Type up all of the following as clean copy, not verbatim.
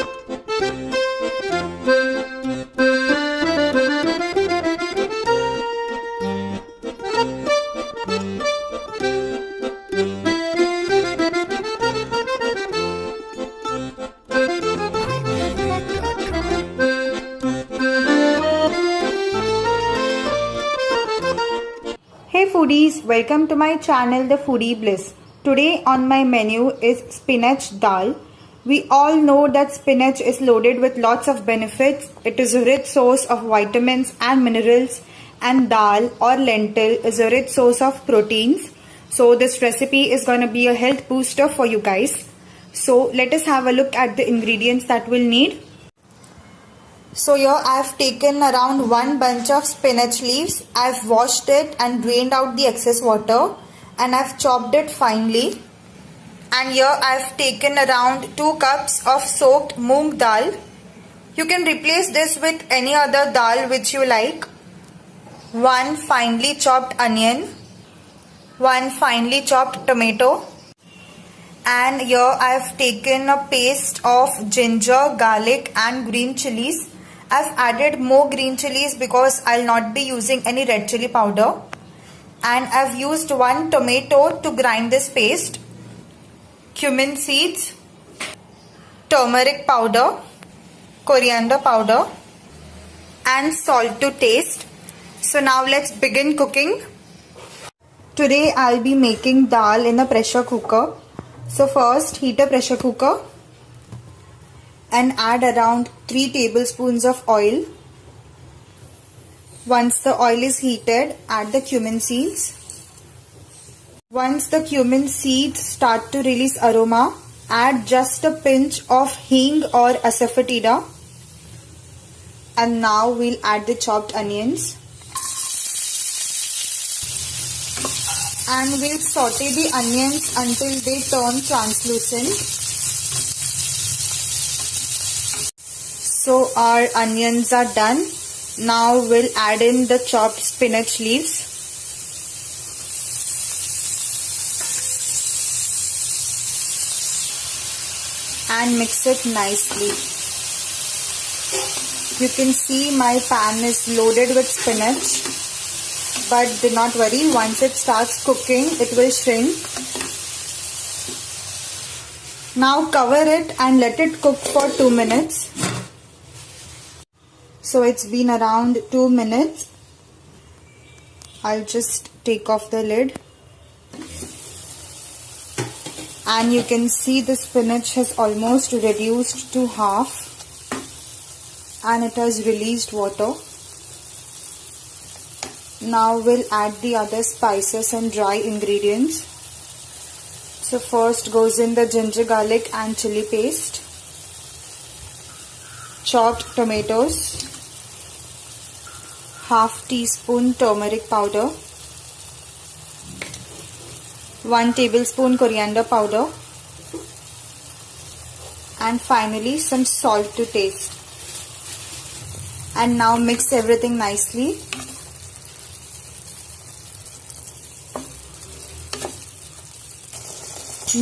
Hey foodies, welcome to my channel The Foodie Bliss. Today on my menu is Spinach Dal. We all know that spinach is loaded with lots of benefits. It is a rich source of vitamins and minerals, and dal or lentil is a rich source of proteins. So this recipe is going to be a health booster for you guys. So let us have a look at the ingredients that we'll need. So here I have taken around 1 bunch of spinach leaves. I have washed it and drained out the excess water, and I have chopped it finely. And here I have taken around 2 cups of soaked moong dal. You can replace this with any other dal which you like. 1 finely chopped onion, 1 finely chopped tomato, and here I have taken a paste of ginger, garlic and green chilies. I've added more green chilies because I'll not be using any red chili powder. And I've used 1 tomato to grind this paste. Cumin seeds, turmeric powder, coriander powder and salt to taste. So now let's begin cooking. Today I'll be making dal in a pressure cooker. So first heat a pressure cooker and add around 3 tablespoons of oil. Once the oil is heated, add the cumin seeds. Once the cumin seeds start to release aroma, add just a pinch of hing or asafoetida. And now we'll add the chopped onions. And we'll saute the onions until they turn translucent. So our onions are done. Now we'll add in the chopped spinach leaves. And mix it nicely. You can see my pan is loaded with spinach. But do not worry, once it starts cooking, it will shrink. Now cover it and let it cook for 2 minutes. So it's been around 2 minutes. I'll just take off the lid. And you can see the spinach has almost reduced to half. And it has released water. Now we'll add the other spices and dry ingredients. So first goes in the ginger, garlic and chili paste. Chopped tomatoes. Half teaspoon turmeric powder, 1 tablespoon coriander powder, and finally some salt to taste. And now mix everything nicely.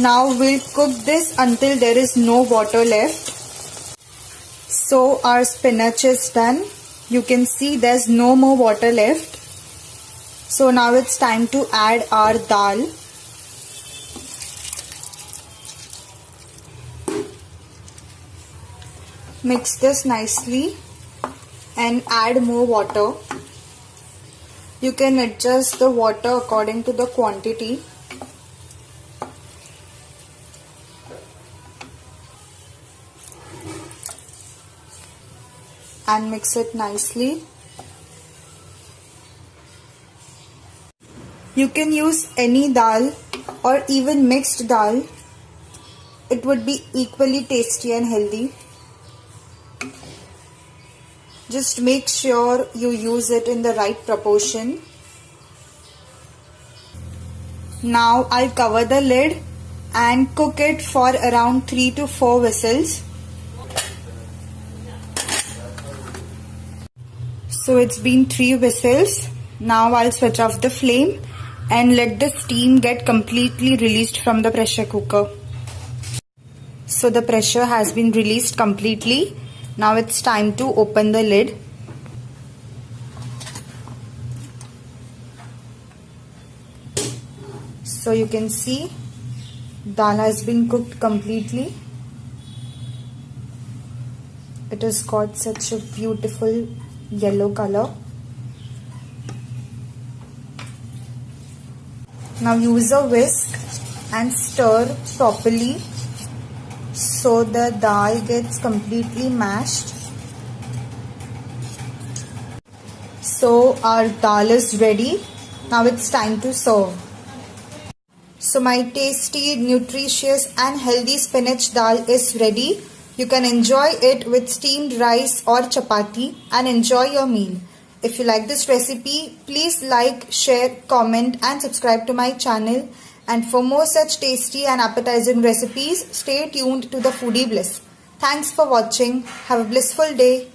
Now we'll cook this until there is no water left. So our spinach is done. You can see there's no more water left. So now it's time to add our dal. Mix this nicely and add more water. You can adjust the water according to the quantity. And mix it nicely. You can use any dal or even mixed dal. It would be equally tasty and healthy. Just make sure you use it in the right proportion. Now I'll cover the lid and cook it for around 3 to 4 whistles. So it's been 3 whistles. Now I'll switch off the flame and let the steam get completely released from the pressure cooker. So the pressure has been released completely. Now it's time to open the lid. So you can see dal has been cooked completely. It has got such a beautiful yellow color. Now use a whisk and stir properly so the dal gets completely mashed. So our dal is ready. Now it's time to serve. So my tasty, nutritious and healthy spinach dal is ready. You can enjoy it with steamed rice or chapati and enjoy your meal. If you like this recipe, please like, share, comment and subscribe to my channel. And for more such tasty and appetizing recipes, stay tuned to the Foodie Bliss. Thanks for watching. Have a blissful day.